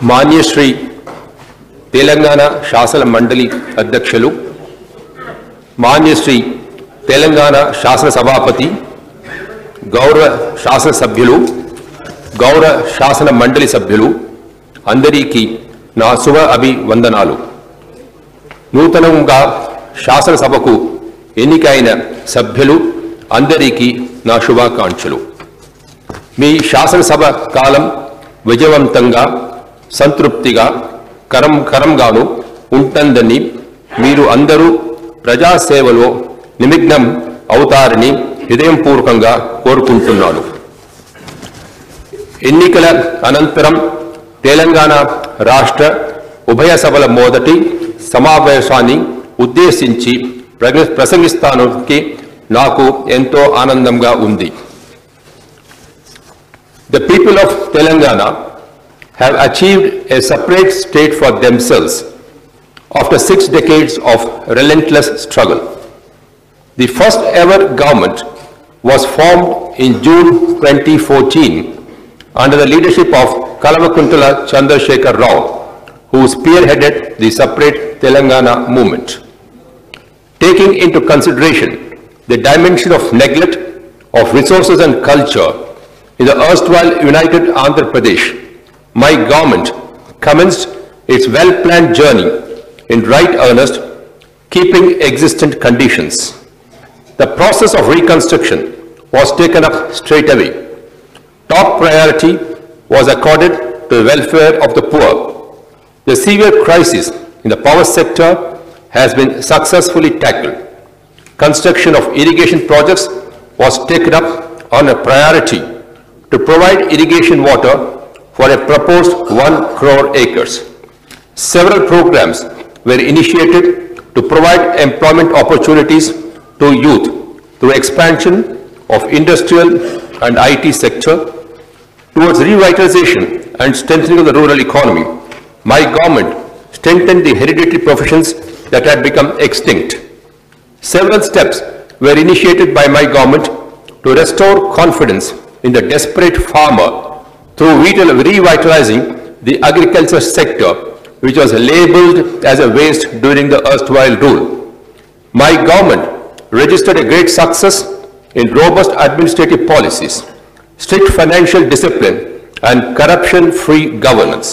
मान्य श्री तेलंगाना शासन मंडली अध्यक्षुलु, मान्य श्री तेलंगाना शासन सभापति, गौरव शासन सभ्युलु, गौरव शासन मंडली सभ्युलु अंदरिकी ना शुभ अभिवंदनालु। नूतనంగా శాసన సభకు ఎన్నికైన సభ్యులు అందరికీ నా శుభాకాంక్షలు। మీ శాసన సభ కాలం విజయవంతంగా సంతృప్తిగా కరంగాను ఉంటుందని మీరు అందరూ ప్రజా సేవలో నిమగ్నం అవుతారని హృదయపూర్వకంగా కోరుకుంటున్నాను। ఎన్నికల అనంతరం తెలంగాణ రాష్ట్ర ఉభయ సభల మొదటి సమావేశాన్ని ఉద్దేశించి ప్రసంగిస్తానికి నాకు ఎంతో ఆనందంగా ఉంది। The people of Telangana have achieved a separate state for themselves after 6 decades of relentless struggle. The first ever government was formed in June 2014 under the leadership of Kalavakuntala Chandrasekhar Rao, who spearheaded the separate Telangana movement. Taking into consideration the dimension of neglect of resources and culture in the erstwhile united Andhra Pradesh, my government commenced its well-planned journey in right earnest, keeping existent conditions. The process of reconstruction was taken up straight away. Top priority was accorded to the welfare of the poor. The severe crisis in the power sector has been successfully tackled. Construction of irrigation projects was taken up on a priority to provide irrigation water for a proposed 1 crore acres. Several programs were initiated to provide employment opportunities to youth through expansion of industrial and IT sector. Towards revitalization and strengthening of the rural economy, my government strengthened the hereditary professions that had become extinct. Several steps were initiated by my government to restore confidence in the desperate farmer through revitalizing the agriculture sector, which was labelled as a waste during the erstwhile rule. My government registered a great success in robust administrative policies, strict financial discipline, and corruption-free governance.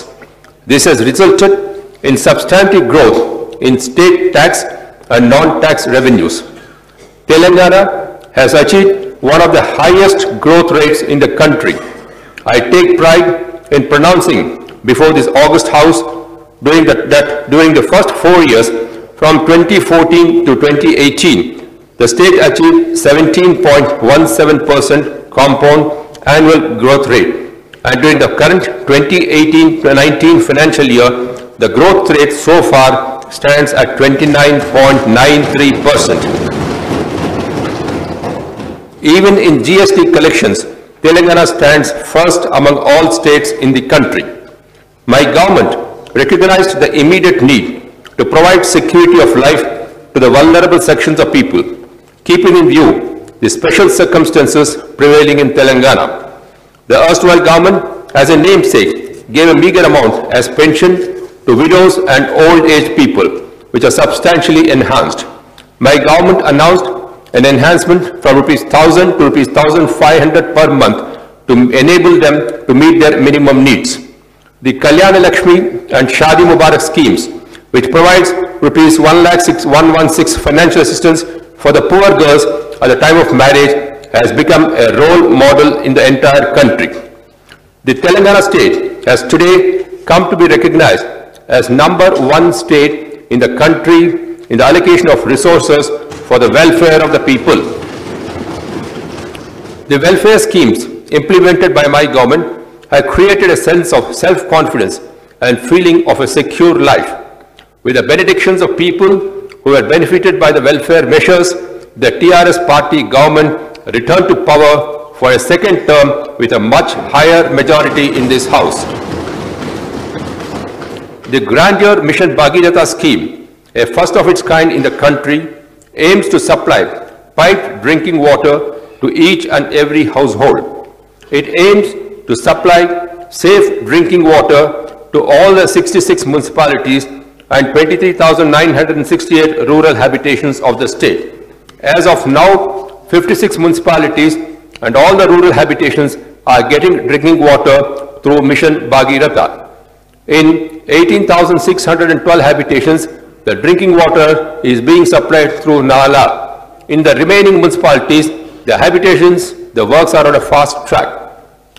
This has resulted in substantive growth in state tax and non-tax revenues. Telangana has achieved one of the highest growth rates in the country. I take pride in pronouncing before this august house that during the first 4 years from 2014 to 2018, the state achieved 17.17% compound annual growth rate. And during the current 2018-19 financial year, the growth rate so far stands at 29.93%. Even in GST collections, Telangana stands first among all states in the country. My government recognized the immediate need to provide security of life to the vulnerable sections of people, keeping in view the special circumstances prevailing in Telangana. The erstwhile government, as a namesake, gave a meager amount as pension to widows and old age people, which are substantially enhanced. My government announced an enhancement from ₹1,000 to ₹1,500 per month to enable them to meet their minimum needs. The Kalyana Lakshmi and Shadi Mubarak schemes, which provides ₹1,16,116 financial assistance for the poor girls at the time of marriage, has become a role model in the entire country. The Telangana state has today come to be recognized as #1 state in the country in the allocation of resources for the welfare of the people. The welfare schemes implemented by my government have created a sense of self-confidence and feeling of a secure life. With the benedictions of people who had benefited by the welfare measures, the TRS party government returned to power for a second term with a much higher majority in this house. The Grandeur Mission Bhagirata scheme, a first of its kind in the country, aims to supply piped drinking water to each and every household. It aims to supply safe drinking water to all the 66 municipalities and 23,968 rural habitations of the state. As of now, 56 municipalities and all the rural habitations are getting drinking water through Mission Bhagiratha. In 18,612 habitations, the drinking water is being supplied through Nala. In the remaining municipalities, the habitations, the works are on a fast track.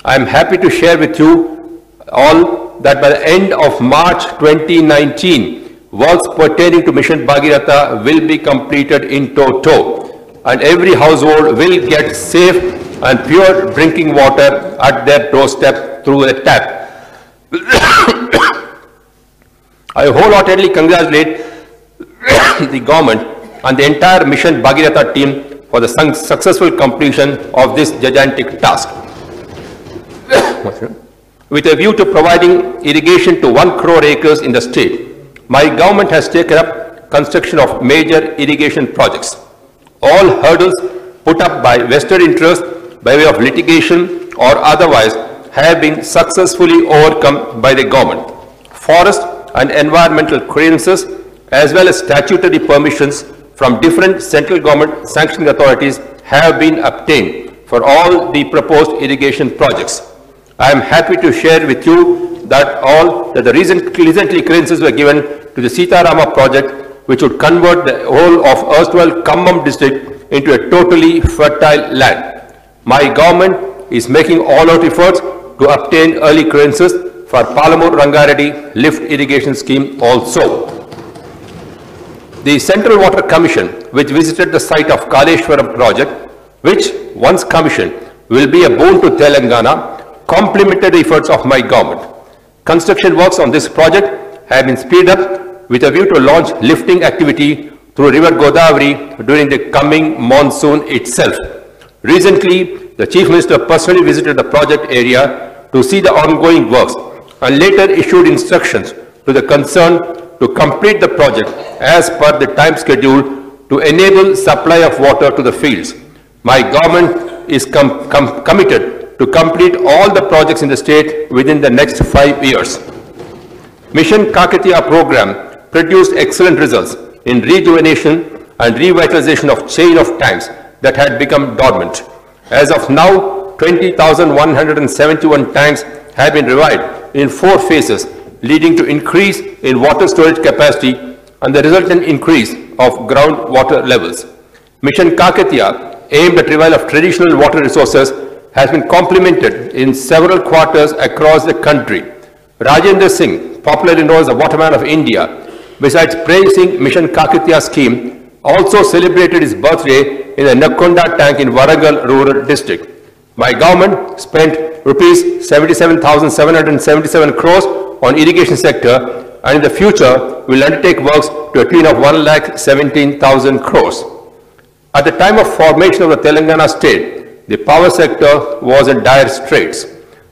I am happy to share with you all that by the end of March 2019, works pertaining to Mission Bhagiratha will be completed in toto, and every household will get safe and pure drinking water at their doorstep through a tap. I wholeheartedly congratulate the government and the entire Mission Bhagiratha team for the successful completion of this gigantic task. With a view to providing irrigation to 1 crore acres in the state, my government has taken up construction of major irrigation projects. All hurdles put up by vested interests by way of litigation or otherwise have been successfully overcome by the government. Forest and environmental clearances as well as statutory permissions from different central government sanctioning authorities have been obtained for all the proposed irrigation projects. I am happy to share with you that the recently clearances were given to the Sitarama project, which would convert the whole of erstwhile Khammam district into a totally fertile land. My government is making all-out efforts to obtain early clearances for Palamur Rangareddy lift irrigation scheme also. The Central Water Commission, which visited the site of Kaleshwaram project, which once commissioned will be a boon to Telangana, complemented the efforts of my government. Construction works on this project have been speeded up with a view to launch lifting activity through River Godavari during the coming monsoon itself. Recently, the Chief Minister personally visited the project area to see the ongoing works and later issued instructions to the concerned to complete the project as per the time schedule to enable supply of water to the fields. My government is committed to complete all the projects in the state within the next 5 years. Mission Kakatiya program produced excellent results in rejuvenation and revitalization of chain of tanks that had become dormant. As of now, 20,171 tanks have been revived in 4 phases, leading to increase in water storage capacity and the resultant increase of groundwater levels. Mission Kakatiya, aimed at revival of traditional water resources, has been complemented in several quarters across the country. Rajendra Singh, popularly known as the Waterman of India, besides praising Mission Kakatiya scheme, also celebrated his birthday in the Nakkonda tank in Warangal rural district. My government spent rupees 77,777 crores on irrigation sector, and in the future will undertake works to a tune of 1,17,000 crores. At the time of formation of the Telangana state, the power sector was in dire straits.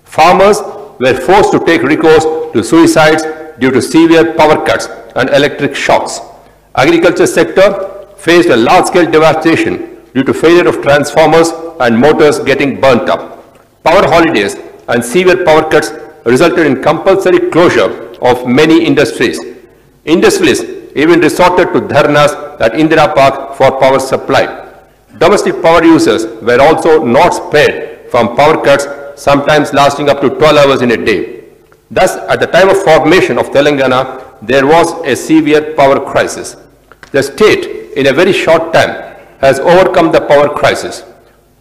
Farmers were forced to take recourse to suicides due to severe power cuts and electric shocks. Agriculture sector faced a large-scale devastation due to failure of transformers and motors getting burnt up. Power holidays and severe power cuts resulted in compulsory closure of many industries. Industrialists even resorted to dharnas at Indira Park for power supply. Domestic power users were also not spared from power cuts, sometimes lasting up to 12 hours in a day. Thus, at the time of formation of Telangana, there was a severe power crisis. The state, in a very short time, has overcome the power crisis.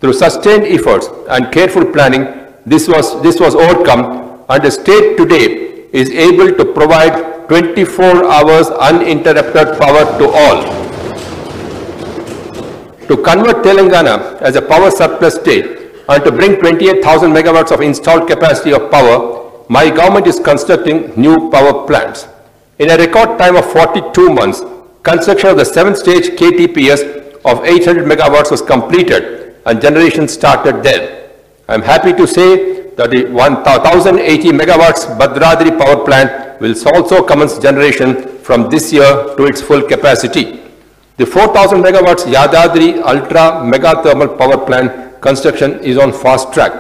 Through sustained efforts and careful planning, this was overcome, and the state today is able to provide 24 hours uninterrupted power to all. To convert Telangana as a power surplus state and to bring 28,000 megawatts of installed capacity of power, my government is constructing new power plants. In a record time of 42 months, construction of the 7th stage KTPS of 800 megawatts was completed and generation started there. I am happy to say that the 1,080 megawatts Bhadradri power plant will also commence generation from this year to its full capacity. The 4,000 megawatts Yadadri Ultra Mega Thermal Power Plant construction is on fast track.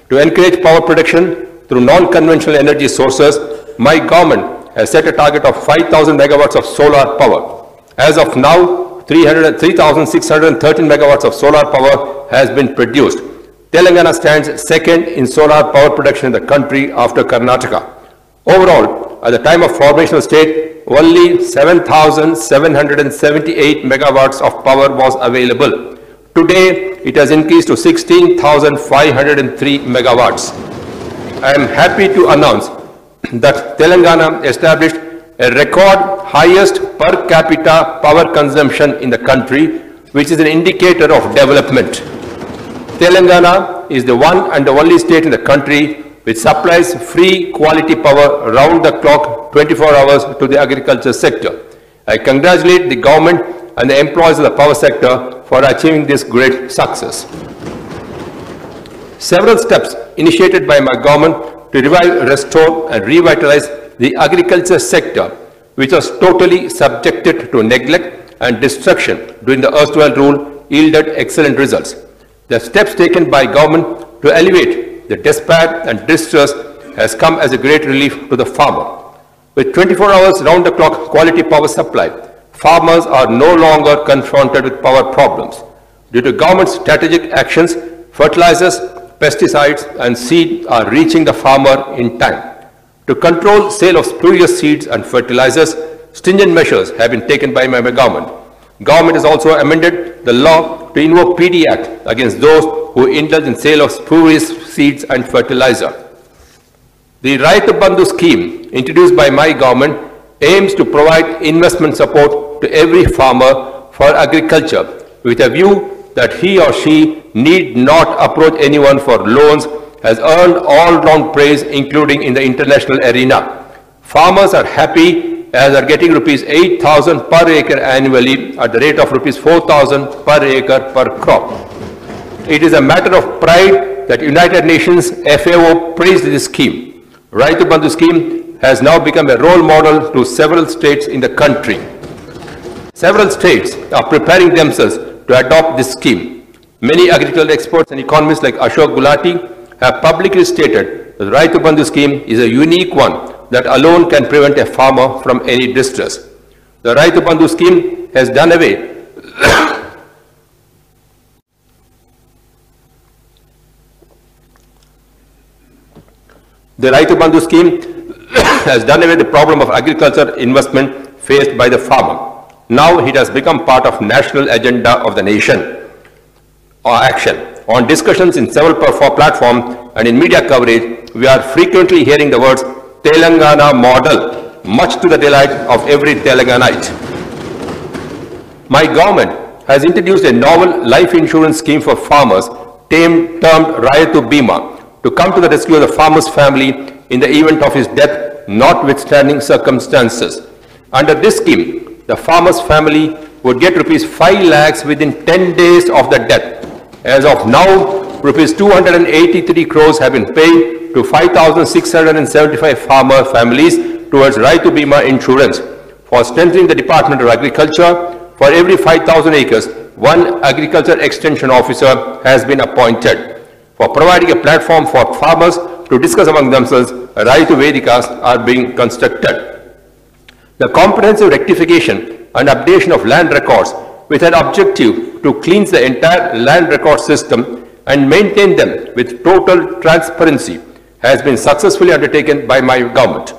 To encourage power production through non-conventional energy sources, my government has set a target of 5,000 megawatts of solar power. As of now, 3,613 megawatts of solar power has been produced. Telangana stands second in solar power production in the country after Karnataka. Overall, at the time of formation of the state, only 7,778 megawatts of power was available. Today, it has increased to 16,503 megawatts. I am happy to announce that Telangana established a record highest per capita power consumption in the country, which is an indicator of development. Telangana is the one and the only state in the country which supplies free quality power round the clock 24 hours to the agriculture sector. I congratulate the government and the employees of the power sector for achieving this great success. Several steps initiated by my government to revive, restore and revitalize the agriculture sector, which was totally subjected to neglect and destruction during the erstwhile rule, yielded excellent results. The steps taken by government to alleviate the despair and distress has come as a great relief to the farmer. With 24 hours round-the-clock quality power supply, farmers are no longer confronted with power problems. Due to government's strategic actions, fertilizers, pesticides and seed are reaching the farmer in time. To control sale of spurious seeds and fertilizers, stringent measures have been taken by my government. Government has also amended the law to invoke PD Act against those who indulge in sale of spurious seeds and fertilizer. The Raitu Bandhu scheme introduced by my government aims to provide investment support to every farmer for agriculture with a view that he or she need not approach anyone for loans has earned all-round praise, including in the international arena. Farmers are happy as are getting rupees 8,000 per acre annually at the rate of rupees 4,000 per acre per crop. It is a matter of pride that United Nations FAO praised this scheme. Raitu Bandhu scheme has now become a role model to several states in the country. Several states are preparing themselves to adopt this scheme. Many agricultural experts and economists like Ashok Gulati have publicly stated that the Raitu Bandhu scheme is a unique one that alone can prevent a farmer from any distress. The Raitu Bandhu scheme has done away the problem of agriculture investment faced by the farmer. Now it has become part of national agenda of the nation. Action. On discussions in several platforms and in media coverage, we are frequently hearing the words Telangana model, much to the delight of every Telanganite. My government has introduced a novel life insurance scheme for farmers termed Raitu Bima to come to the rescue of the farmer's family in the event of his death, notwithstanding circumstances. Under this scheme, the farmer's family would get rupees 5 lakhs within 10 days of the death. As of now, rupees 283 crores have been paid to 5,675 farmer families towards Raitu Bima insurance. For strengthening the Department of Agriculture, for every 5,000 acres, one agriculture extension officer has been appointed. For providing a platform for farmers to discuss among themselves, Raitu Vedikas are being constructed. The comprehensive rectification and updation of land records with an objective to cleanse the entire land record system and maintain them with total transparency has been successfully undertaken by my government.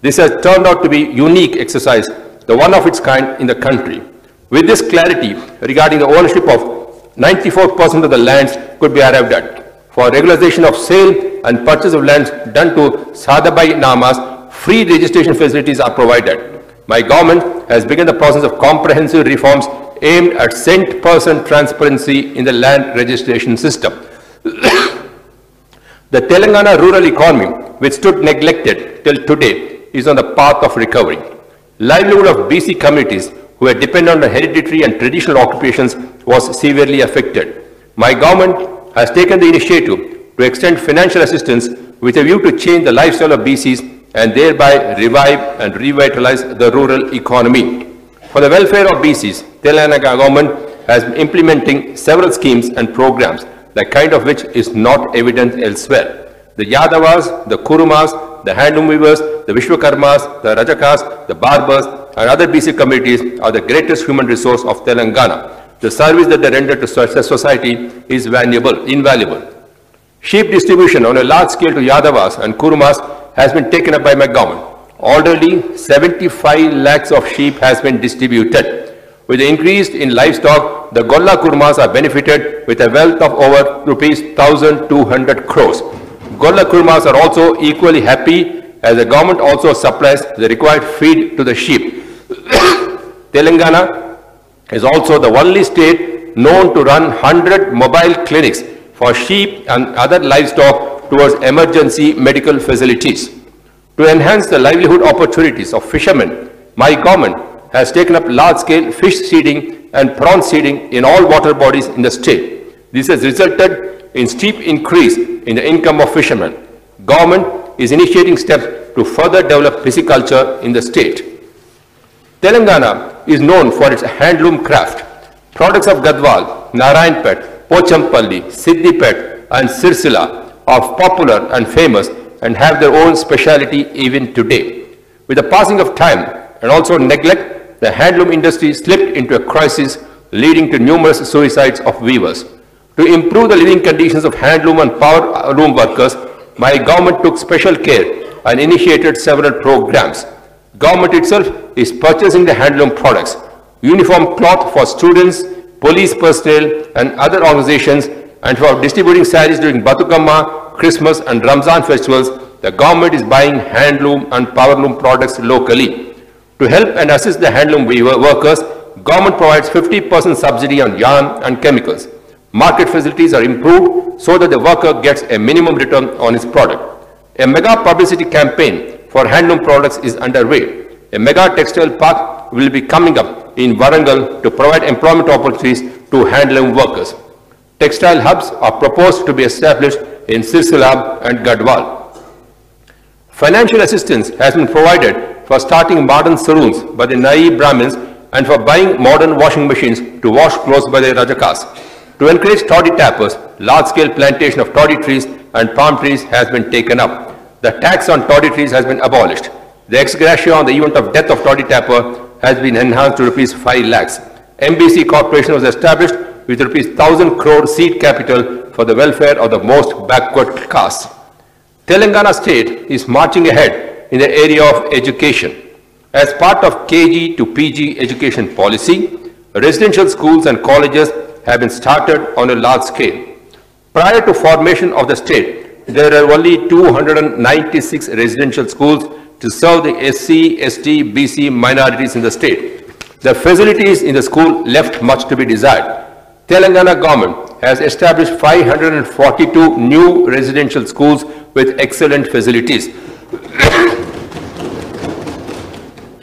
This has turned out to be a unique exercise, the one of its kind in the country. With this clarity regarding the ownership of 94% of the lands could be arrived at. For regularization of sale and purchase of lands done to Sadabai Namas, free registration facilities are provided. My government has begun the process of comprehensive reforms aimed at cent% transparency in the land registration system. The Telangana rural economy, which stood neglected till today, is on the path of recovery. Livelihood of BC communities who were dependent on hereditary and traditional occupations was severely affected. My government has taken the initiative to extend financial assistance with a view to change the lifestyle of BCs and thereby revive and revitalize the rural economy. For the welfare of BCs, Telangana government has been implementing several schemes and programs, the kind of which is not evident elsewhere. The Yadavas, the Kurumas, the handloom weavers, the Vishwakarmas, the Rajakas, the barbers, and other BC communities are the greatest human resource of Telangana. The service that they render to society is invaluable. Sheep distribution on a large scale to Yadavas and Kurumas has been taken up by my government. Already 75 lakhs of sheep has been distributed. With the increase in livestock, the Golla Kurmas are benefited with a wealth of over rupees 1,200 crores. Golla Kurmas are also equally happy as the government also supplies the required feed to the sheep. Telangana is also the only state known to run 100 mobile clinics for sheep and other livestock towards emergency medical facilities. To enhance the livelihood opportunities of fishermen, my government has taken up large-scale fish seeding and prawn seeding in all water bodies in the state. This has resulted in steep increase in the income of fishermen. Government is initiating steps to further develop pisciculture in the state. Telangana is known for its handloom craft. Products of Gadwal, Narayanpet, Pochampalli, Siddipet and Sirsila are popular and famous and have their own speciality even today. With the passing of time and also neglect, the handloom industry slipped into a crisis leading to numerous suicides of weavers. To improve the living conditions of handloom and power loom workers, my government took special care and initiated several programs. Government itself is purchasing the handloom products, uniform cloth for students, police personnel and other organizations, and for distributing sarees during Batukamma, Christmas and Ramzan festivals. The government is buying handloom and powerloom products locally. To help and assist the handloom weaver workers, government provides 50% subsidy on yarn and chemicals. Market facilities are improved so that the worker gets a minimum return on his product. A mega publicity campaign for handloom products is underway. A mega textile park will be coming up in Warangal to provide employment opportunities to handloom workers. Textile hubs are proposed to be established in Sirsilab and Gadwal. Financial assistance has been provided for starting modern saloons by the Nai Brahmins and for buying modern washing machines to wash clothes by the Rajakas. To encourage toddy tappers, large-scale plantation of toddy trees and palm trees has been taken up. The tax on toddy trees has been abolished. The ex gratia on the event of death of toddy tapper has been enhanced to rupees 5 lakhs. MBC Corporation was established with rupees 1,000 crore seed capital for the welfare of the most backward castes. Telangana state is marching ahead in the area of education. As part of KG to PG education policy, residential schools and colleges have been started on a large scale. Prior to formation of the state, there are only 296 residential schools to serve the SC, ST, BC minorities in the state. The facilities in the school left much to be desired. Telangana government has established 542 new residential schools with excellent facilities.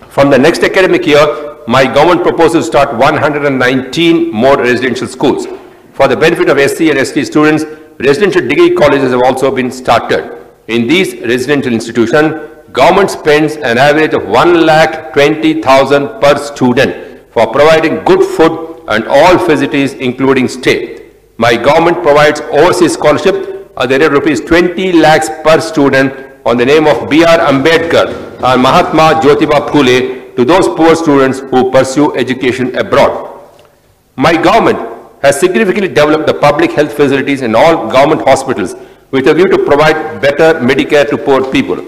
From the next academic year, my government proposes to start 119 more residential schools. For the benefit of SC and ST students, residential degree colleges have also been started. In these residential institutions, government spends an average of 1,20,000 per student for providing good food and all facilities including stay. My government provides overseas scholarship at the rate of rupees 20 lakhs per student on the name of B.R. Ambedkar and Mahatma Jyotiba Phule to those poor students who pursue education abroad. My government has significantly developed the public health facilities in all government hospitals with a view to provide better Medicare to poor people.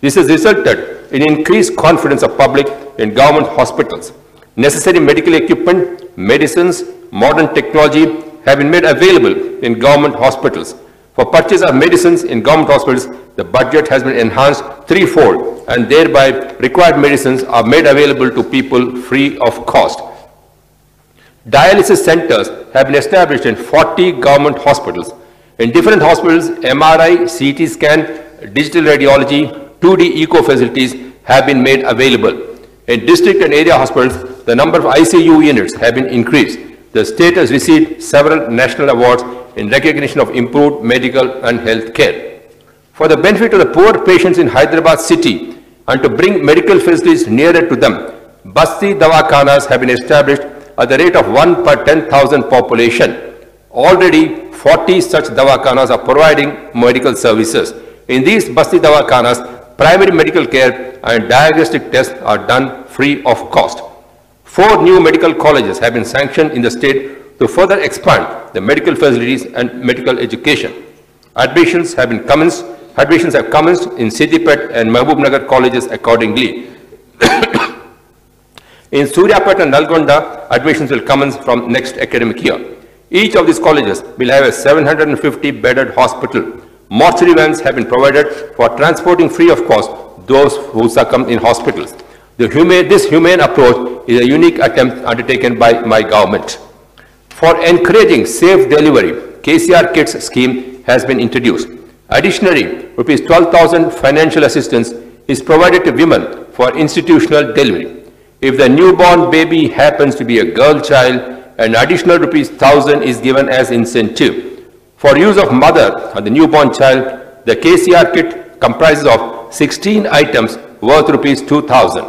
This has resulted in increased confidence of public in government hospitals. Necessary medical equipment, medicines, modern technology have been made available in government hospitals. For purchase of medicines in government hospitals, the budget has been enhanced threefold and thereby required medicines are made available to people free of cost. Dialysis centers have been established in 40 government hospitals. In different hospitals, MRI, CT scan, digital radiology, 2D eco facilities have been made available. In district and area hospitals, the number of ICU units have been increased. The state has received several national awards in recognition of improved medical and health care. For the benefit of the poor patients in Hyderabad city and to bring medical facilities nearer to them, Basti Dawakhanas have been established at the rate of 1 per 10,000 population. Already 40 such Dawakhanas are providing medical services. In these Basti Dawakhanas, primary medical care and diagnostic tests are done free of cost. 4 new medical colleges have been sanctioned in the state to further expand the medical facilities and medical education. Admissions have commenced in Siddipet and Mahbubnagar colleges accordingly. In Suryapet and Nalgonda, admissions will commence from next academic year. Each of these colleges will have a 750-bedded hospital. Mortuary vans have been provided for transporting free of cost those who succumb in hospitals. This humane approach is a unique attempt undertaken by my government. For encouraging safe delivery, KCR Kits scheme has been introduced. Additionally, rupees 12,000 financial assistance is provided to women for institutional delivery. If the newborn baby happens to be a girl child, an additional rupees 1,000 is given as incentive. For use of mother and the newborn child, the KCR kit comprises of 16 items worth rupees 2,000.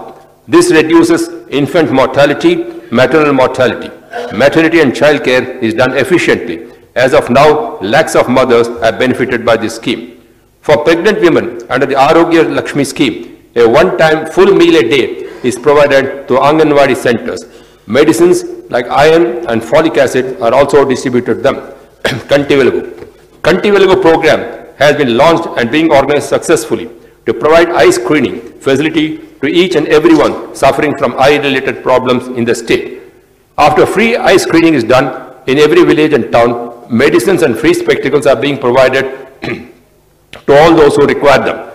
This reduces infant mortality, maternal mortality. Maternity and child care is done efficiently. As of now, lakhs of mothers have benefited by this scheme. For pregnant women under the Arogya Lakshmi scheme, a one-time full meal a day is provided to Anganwadi centers. Medicines like iron and folic acid are also distributed to them. Kanti Velugu program has been launched and being organized successfully to provide eye screening facility to each and everyone suffering from eye-related problems in the state. After free eye screening is done in every village and town, medicines and free spectacles are being provided to all those who require them.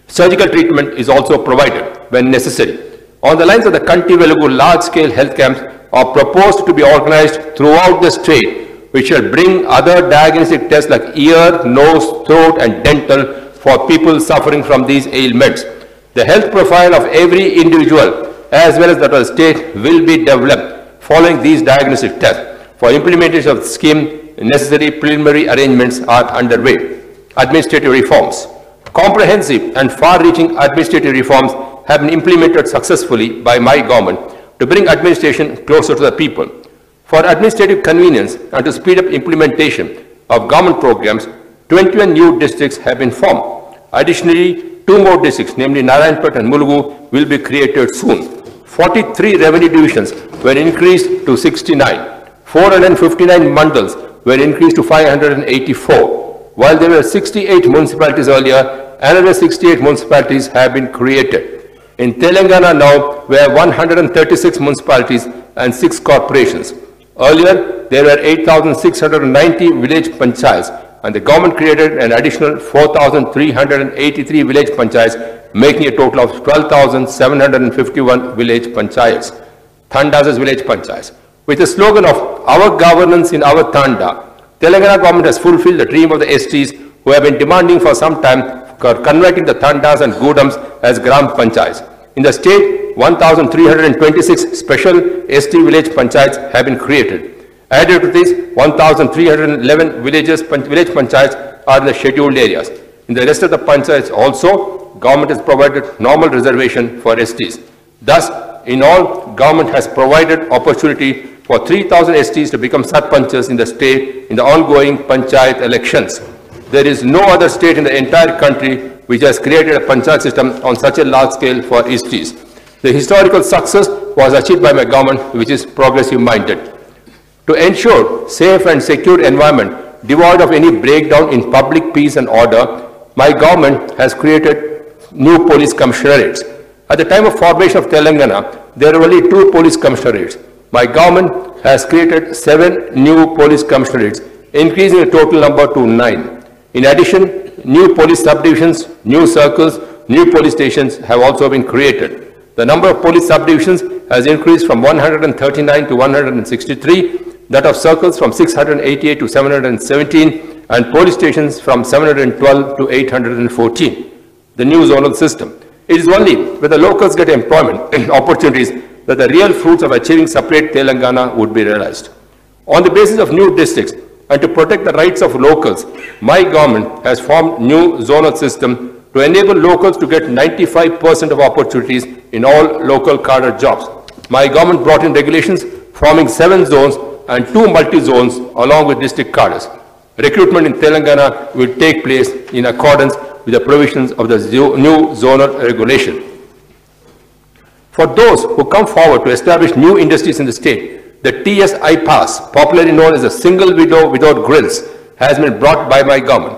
Surgical treatment is also provided when necessary. On the lines of the Kanti Velugu, large-scale health camps are proposed to be organized throughout the state, which shall bring other diagnostic tests like ear, nose, throat, and dental for people suffering from these ailments. The health profile of every individual as well as that of the state will be developed following these diagnostic tests. For implementation of the scheme, necessary preliminary arrangements are underway. Administrative reforms. Comprehensive and far-reaching administrative reforms have been implemented successfully by my government to bring administration closer to the people. For administrative convenience and to speed up implementation of government programs, 21 new districts have been formed. Additionally, 2 more districts, namely Narayanpet and Velugu, will be created soon. 43 revenue divisions were increased to 69. 459 mandals were increased to 584. While there were 68 municipalities earlier, another 68 municipalities have been created. In Telangana now, we have 136 municipalities and 6 corporations. Earlier, there were 8,690 village panchayats, and the government created an additional 4,383 village panchayats, making a total of 12,751 village panchayats. Thandas as village panchayats. With the slogan of "Our governance in our Thanda," Telangana government has fulfilled the dream of the STs who have been demanding for some time for converting the Thandas and Gudams as Gram Panchayats. In the state, 1,326 special ST village panchayats have been created. Added to this, 1,311 village panchayats are in the scheduled areas. In the rest of the panchayats also, government has provided normal reservation for STs. Thus, in all, government has provided opportunity for 3,000 STs to become sarpanchas in the state in the ongoing panchayat elections. There is no other state in the entire country which has created a panchayat system on such a large scale for STs. The historical success was achieved by my government, which is progressive-minded. To ensure safe and secure environment devoid of any breakdown in public peace and order, my government has created new police commissionerates. At the time of formation of Telangana, there were only 2 police commissionerates. My government has created 7 new police commissionerates, increasing the total number to 9. In addition, new police subdivisions, new circles, new police stations have also been created. The number of police subdivisions has increased from 139 to 163, that of circles from 688 to 717, and police stations from 712 to 814. The new zonal system. It is only when the locals get employment opportunities that the real fruits of achieving separate Telangana would be realized. On the basis of new districts and to protect the rights of locals, my government has formed new zonal system to enable locals to get 95% of opportunities in all local cadre jobs. My government brought in regulations forming 7 zones and 2 multi-zones along with district cadres. Recruitment in Telangana will take place in accordance with the provisions of the new zonal regulation. For those who come forward to establish new industries in the state, the TSI pass, popularly known as a single window without grills, has been brought by my government.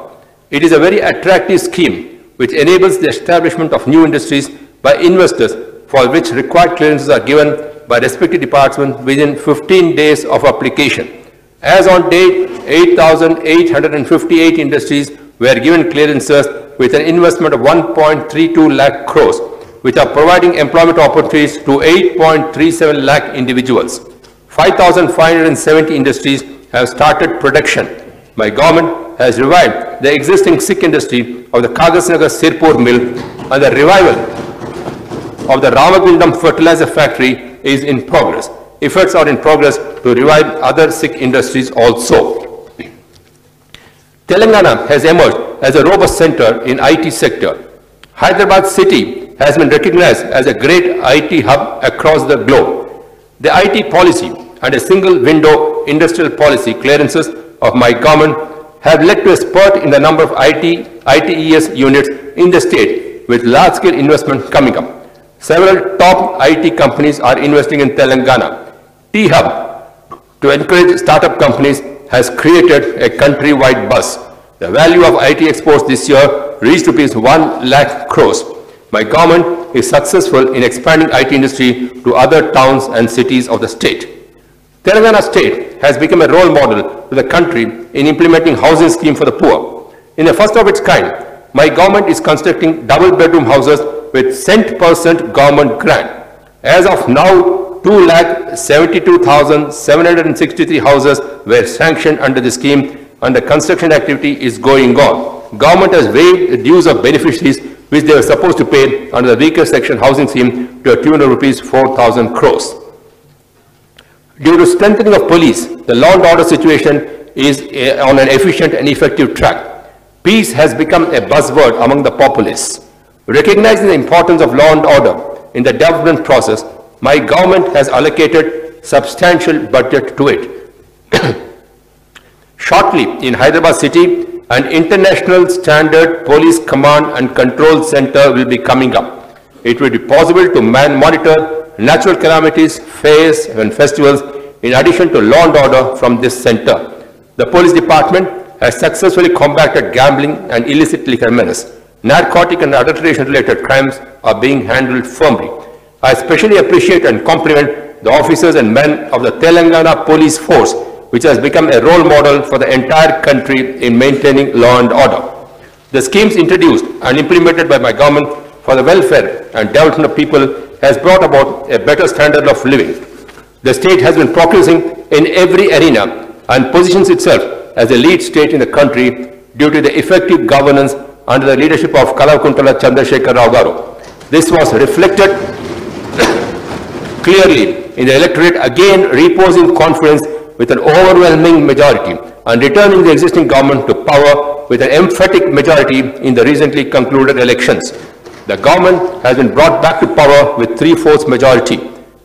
It is a very attractive scheme which enables the establishment of new industries by investors for which required clearances are given by respective departments within 15 days of application. As on date, 8,858 industries were given clearances with an investment of 1.32 lakh crores, which are providing employment opportunities to 8.37 lakh individuals. 5,570 industries have started production. My government has revived the existing Sikh industry of the Kagasnagar Sirpur mill, and the revival of the Ramagundam fertilizer factory is in progress. Efforts are in progress to revive other Sikh industries also. Telangana has emerged as a robust center in IT sector. Hyderabad city has been recognized as a great IT hub across the globe. The IT policy and a single window industrial policy clearances of my government have led to a spurt in the number of ITES units in the state, with large-scale investment coming up. Several top IT companies are investing in Telangana. T-Hub, to encourage startup companies, has created a country-wide buzz. The value of IT exports this year reached rupees 1 lakh crores. My government is successful in expanding IT industry to other towns and cities of the state. Telangana state has become a role model to the country in implementing housing scheme for the poor. In the first of its kind, my government is constructing double-bedroom houses with cent% government grant. As of now, 2,72,763 houses were sanctioned under the scheme, and the construction activity is going on. Government has waived the dues of beneficiaries which they were supposed to pay under the weaker section housing scheme to a tune of rupees 4,000 crores. Due to strengthening of police, the law and order situation is on an efficient and effective track. Peace has become a buzzword among the populace. Recognizing the importance of law and order in the development process, my government has allocated substantial budget to it. Shortly, in Hyderabad city, an international standard police command and control center will be coming up. It will be possible to monitor natural calamities, fairs and festivals in addition to law and order from this center. The police department has successfully combated gambling and illicit liquor menace. Narcotic and adulteration related crimes are being handled firmly. I especially appreciate and compliment the officers and men of the Telangana police force, which has become a role model for the entire country in maintaining law and order. The schemes introduced and implemented by my government for the welfare and development of people has brought about a better standard of living. The state has been progressing in every arena and positions itself as a lead state in the country due to the effective governance under the leadership of Kalakuntala Chandrasekhar Rao Garu. This was reflected clearly in the electorate again reposing confidence with an overwhelming majority and returning the existing government to power with an emphatic majority in the recently concluded elections. The government has been brought back to power with 3/4 majority.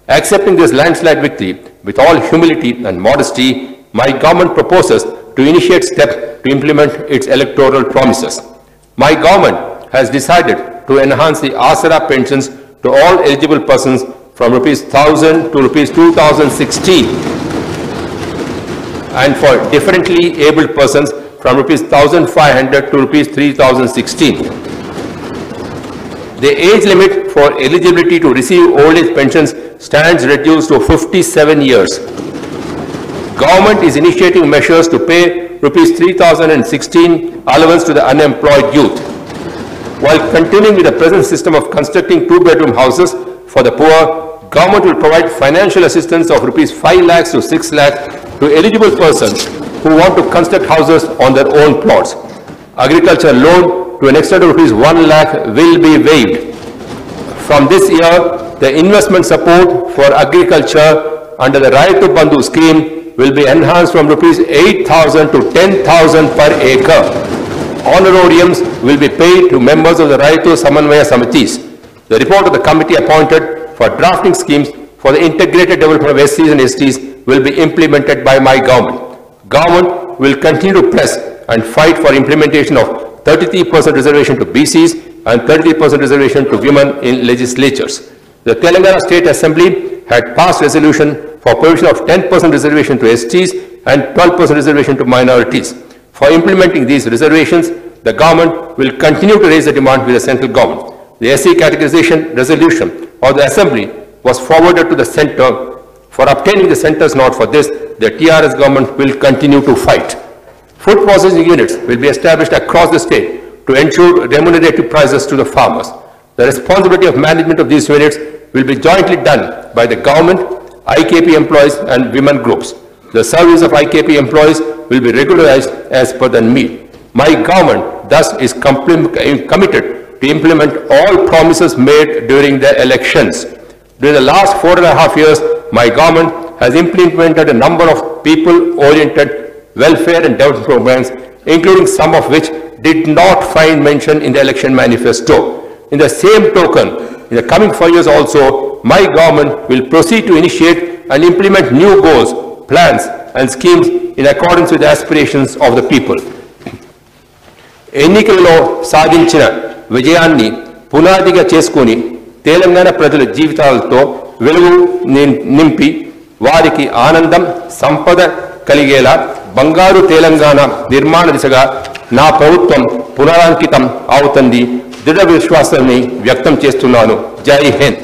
Accepting this landslide victory with all humility and modesty, my government proposes to initiate steps to implement its electoral promises. My government has decided to enhance the Asara pensions to all eligible persons from rupees 1,000 to rupees 2,016 and for differently abled persons from rupees 1,500 to rupees 3,016. The age limit for eligibility to receive old age pensions stands reduced to 57 years. Government is initiating measures to pay rupees 3,016 allowance to the unemployed youth. While continuing with the present system of constructing two-bedroom houses for the poor, government will provide financial assistance of rupees 5 lakhs to 6 lakhs to eligible persons who want to construct houses on their own plots. Agriculture loan to an extent of rupees 1 lakh will be waived. From this year, the investment support for agriculture under the Raitu Bandhu scheme will be enhanced from rupees 8,000 to 10,000 per acre. Honorariums will be paid to members of the Raitu Samanvaya Samitis. The report of the committee appointed for drafting schemes for the integrated development of SCs and STs will be implemented by my government. Government will continue to press and fight for implementation of 33% reservation to BCs and 33% reservation to women in legislatures. The Telangana State Assembly had passed resolution for provision of 10% reservation to STs and 12% reservation to minorities. For implementing these reservations, the government will continue to raise the demand with the central government. The SC categorization resolution of the Assembly was forwarded to the centre. For obtaining the centre's nod for this, the TRS government will continue to fight. Food processing units will be established across the state to ensure remunerative prices to the farmers. The responsibility of management of these units will be jointly done by the government, IKP employees and women groups. The service of IKP employees will be regularized as per the need. My government thus is committed to implement all promises made during the elections. During the last 4.5 years, my government has implemented a number of people-oriented welfare and development programs, including some of which did not find mention in the election manifesto. In the same token, in the coming 5 years also, my government will proceed to initiate and implement new goals, plans and schemes in accordance with the aspirations of the people. ఎన్నికలలో సాధించిన విజయాన్ని పునాదిగా చేసుకొని తెలంగాణ ప్రజల జీవితాలతో వెలుగు నింపి వారికి ఆనందం సంపద కలిగేలా బంగారు తెలంగాణ నిర్మాణ దిశగా నా ప్రభుత్వం పునరాంకితం అవుతుంది దృఢ విశ్వాసాన్ని వ్యక్తం చేస్తున్నాను. జై హింద్.